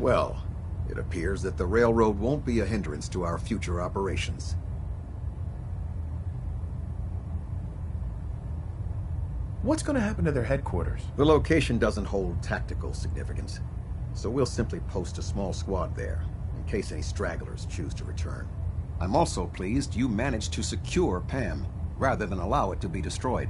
Well, it appears that the railroad won't be a hindrance to our future operations. What's going to happen to their headquarters? The location doesn't hold tactical significance, so we'll simply post a small squad there, in case any stragglers choose to return. I'm also pleased you managed to secure Pam, rather than allow it to be destroyed.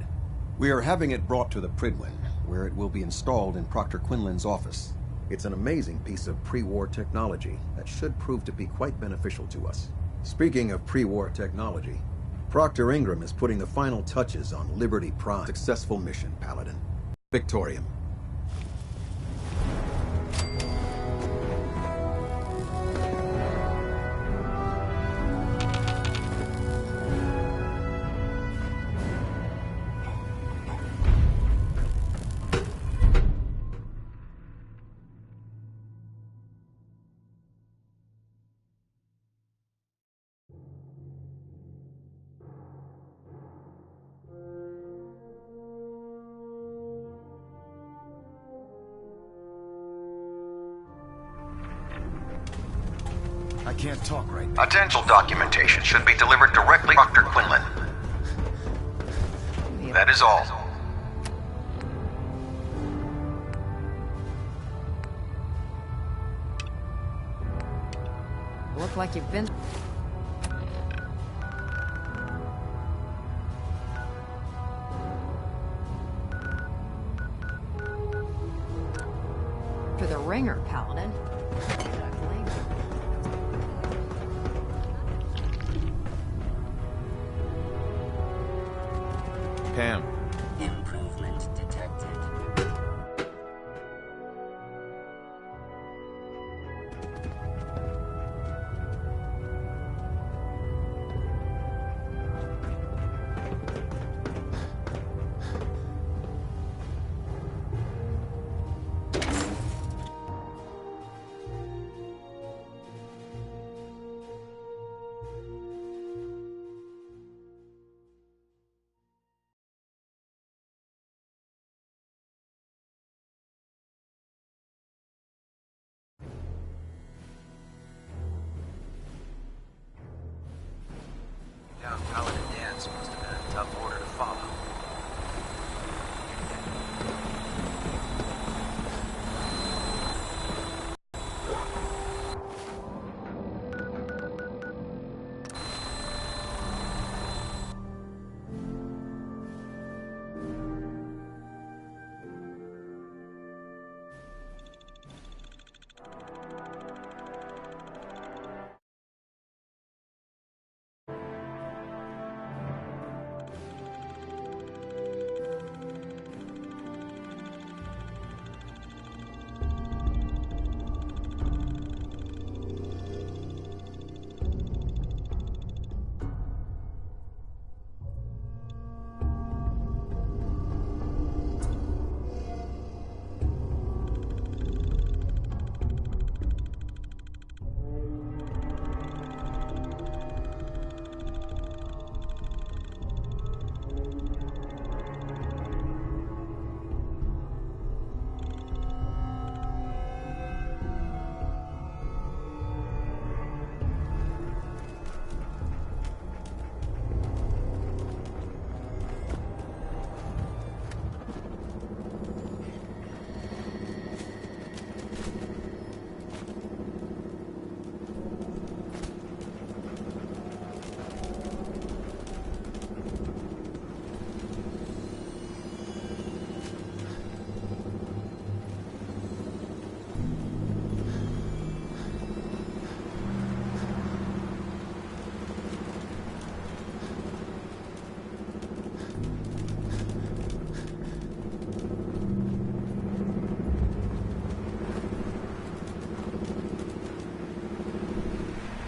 We are having it brought to the Pridwin, where it will be installed in Proctor Quinlan's office. It's an amazing piece of pre-war technology that should prove to be quite beneficial to us. Speaking of pre-war technology, Proctor Ingram is putting the final touches on Liberty Prime. Successful mission, Paladin. Victorium. I can't talk right now. Potential documentation should be delivered directly to Dr. Quinlan. That is all. Look like you've been... to the ringer, Paladin. Pam.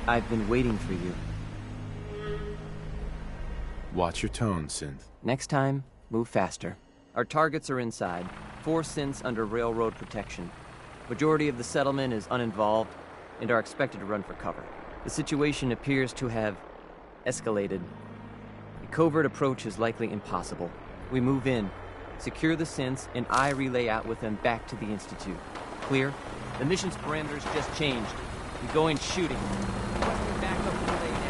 I've been waiting for you. Watch your tone, Synth. Next time, move faster. Our targets are inside. 4 synths under railroad protection. Majority of the settlement is uninvolved and are expected to run for cover. The situation appears to have escalated. A covert approach is likely impossible. We move in, secure the synths, and I relay out with them back to the Institute. Clear? The mission's parameters just changed. We go in shooting. Back up relay now.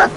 What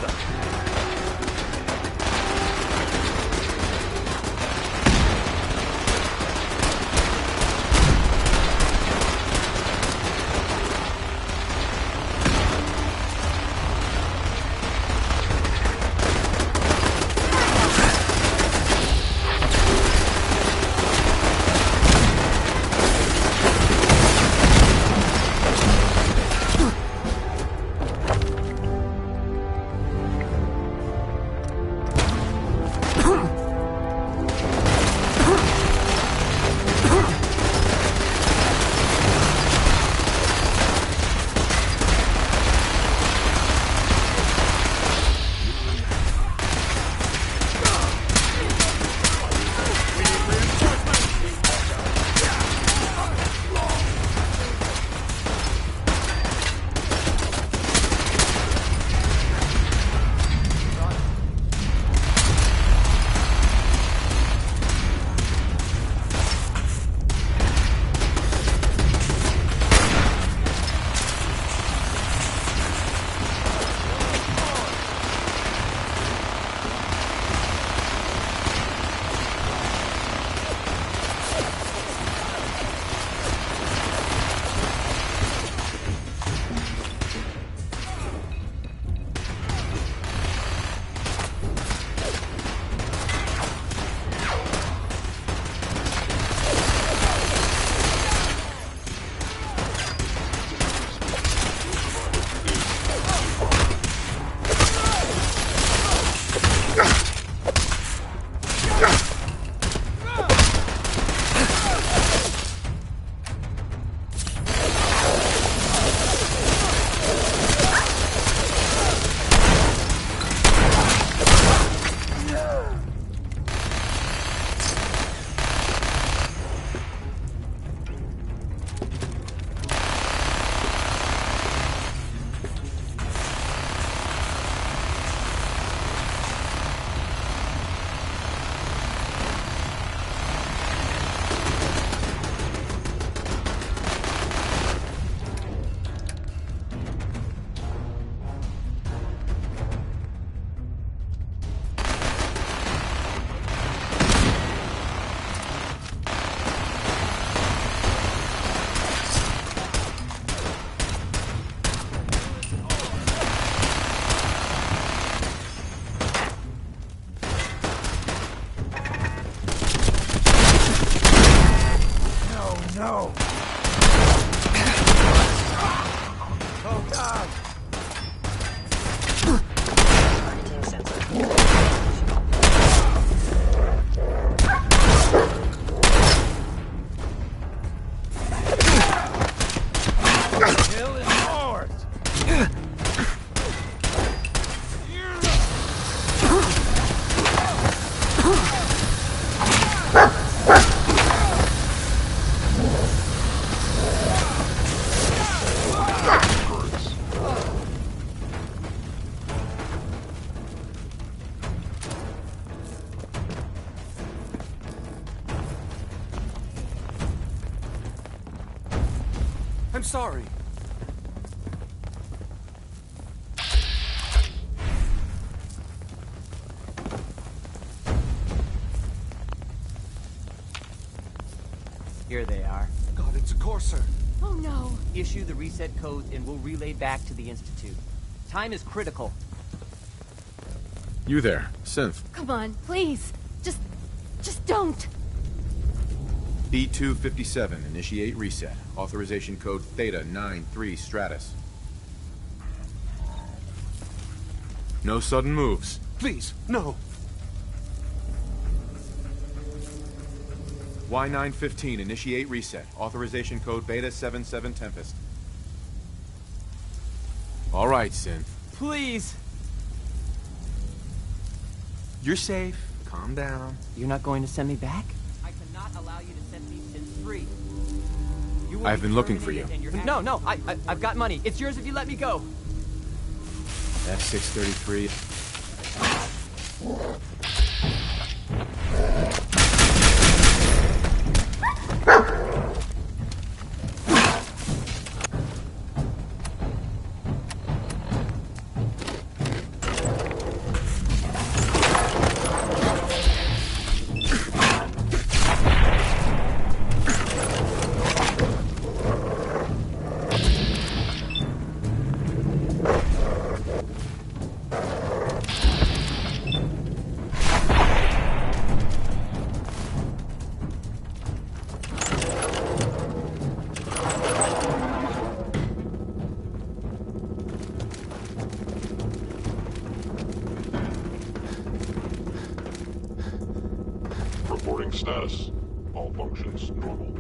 the? No! Oh, God! Kill is hard! I'm sorry. Here they are. God, it's a Corsair. Oh no. Issue the reset codes and we'll relay back to the Institute. Time is critical. You there, Synth. Come on, please. Just don't. B257, initiate reset. Authorization code Theta 93 Stratus. No sudden moves. Please, no. Y915, initiate reset. Authorization code Beta 77 Tempest. All right, Synth. Please! You're safe. Calm down. You're not going to send me back? I cannot allow you to set these sins free. You will I've be been looking for you. terminated and No, I've got money. It's yours if you let me go. F633. Reporting status. All functions normal.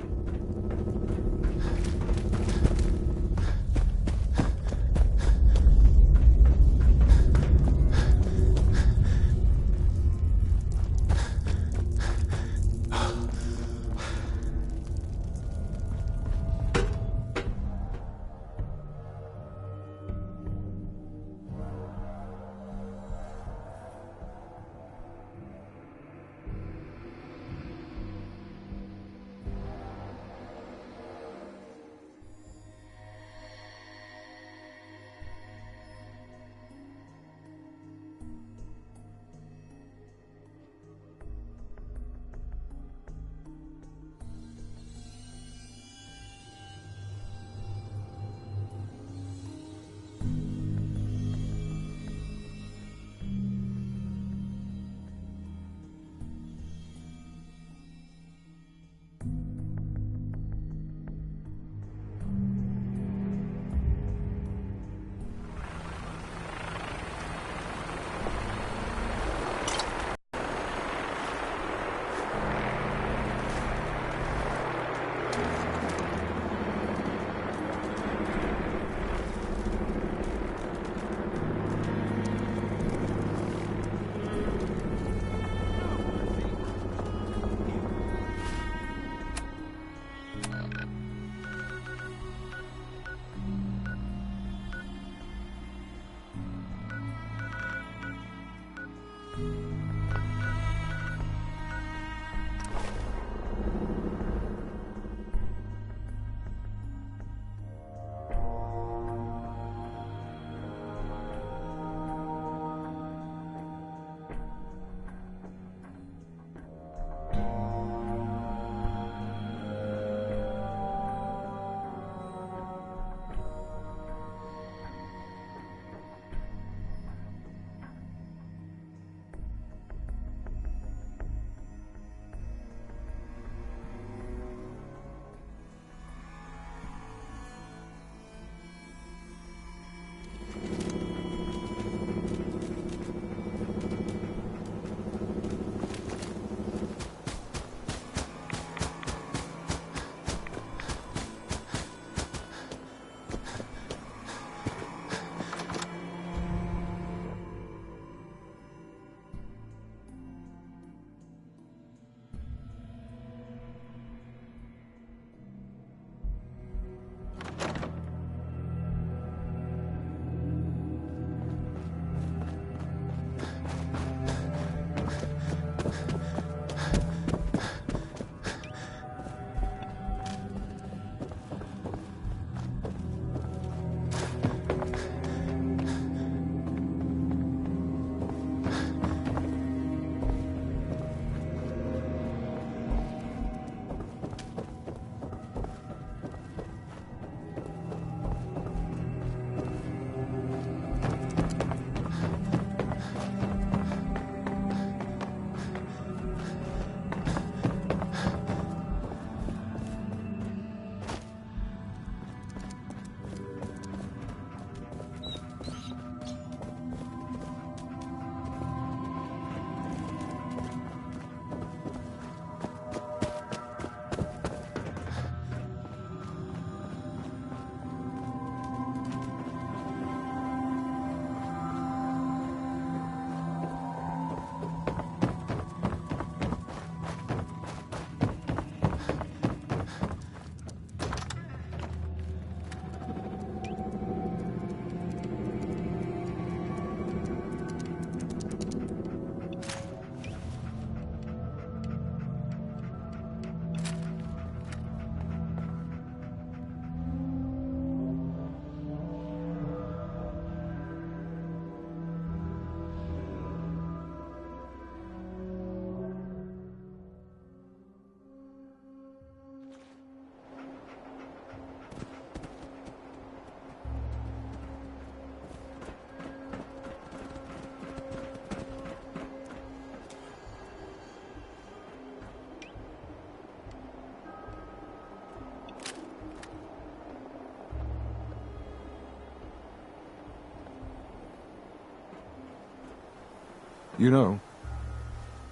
You know,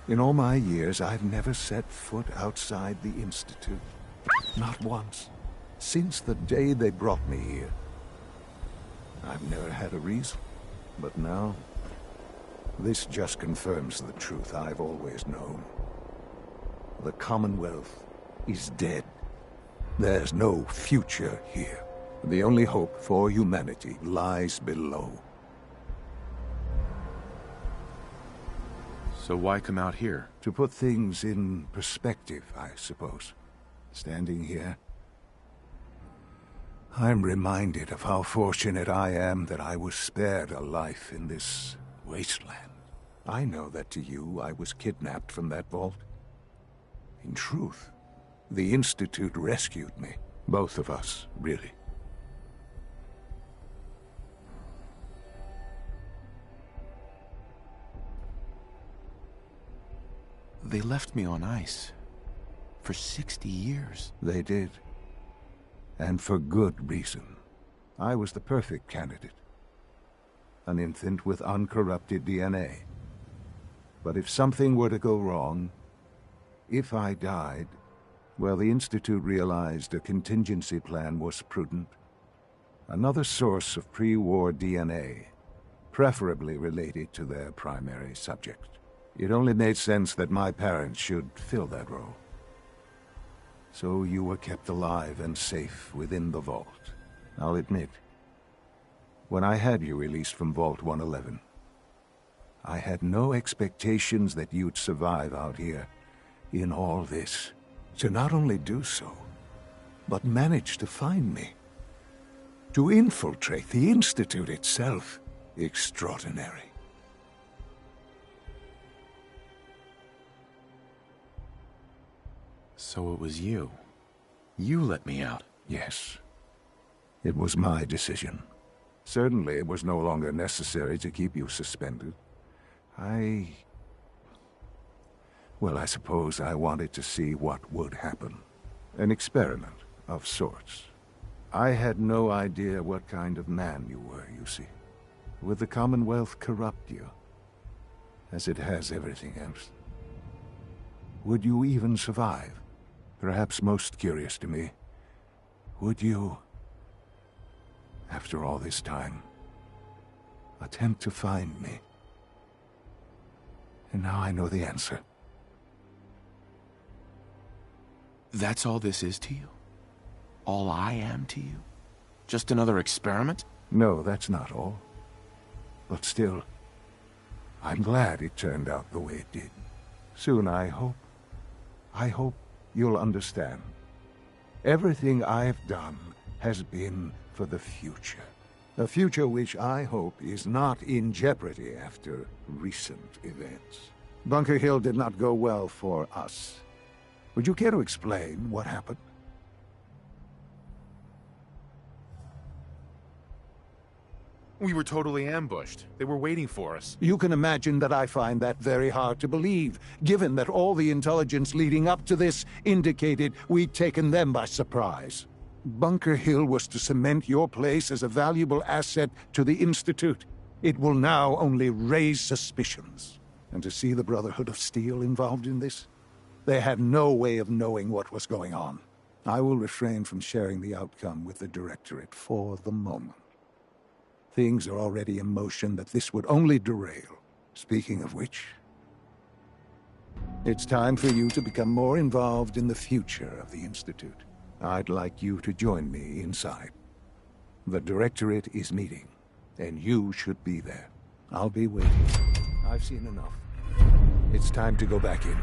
in all my years, I've never set foot outside the Institute. Not once. Since the day they brought me here. I've never had a reason. But now, this just confirms the truth I've always known. The Commonwealth is dead. There's no future here. The only hope for humanity lies below. So why come out here? To put things in perspective, I suppose. Standing here, I'm reminded of how fortunate I am that I was spared a life in this wasteland. I know that to you, I was kidnapped from that vault. In truth, the Institute rescued me. Both of us, really. They left me on ice. For 60 years. They did. And for good reason. I was the perfect candidate. An infant with uncorrupted DNA. But if something were to go wrong, if I died, well, the Institute realized a contingency plan was prudent. Another source of pre-war DNA, preferably related to their primary subject. It only made sense that my parents should fill that role. So you were kept alive and safe within the vault. I'll admit, when I had you released from Vault 111, I had no expectations that you'd survive out here in all this. To not only do so, but manage to find me. To infiltrate the Institute itself. Extraordinary. So it was you. You let me out. Yes. It was my decision. Certainly it was no longer necessary to keep you suspended. Well, I suppose I wanted to see what would happen. An experiment of sorts. I had no idea what kind of man you were, you see. Would the Commonwealth corrupt you? As it has everything else? Would you even survive? Perhaps most curious to me, would you, after all this time, attempt to find me? And now I know the answer. That's all this is to you? All I am to you? Just another experiment? No, that's not all. But still, I'm glad it turned out the way it did. Soon, I hope you'll understand. Everything I've done has been for the future. A future which I hope is not in jeopardy after recent events. Bunker Hill did not go well for us. Would you care to explain what happened? We were totally ambushed. They were waiting for us. You can imagine that I find that very hard to believe, given that all the intelligence leading up to this indicated we'd taken them by surprise. Bunker Hill was to cement your place as a valuable asset to the Institute. It will now only raise suspicions. And to see the Brotherhood of Steel involved in this? They had no way of knowing what was going on. I will refrain from sharing the outcome with the Directorate for the moment. Things are already in motion that this would only derail. Speaking of which, it's time for you to become more involved in the future of the Institute. I'd like you to join me inside. The Directorate is meeting, and you should be there. I'll be waiting. I've seen enough. It's time to go back in.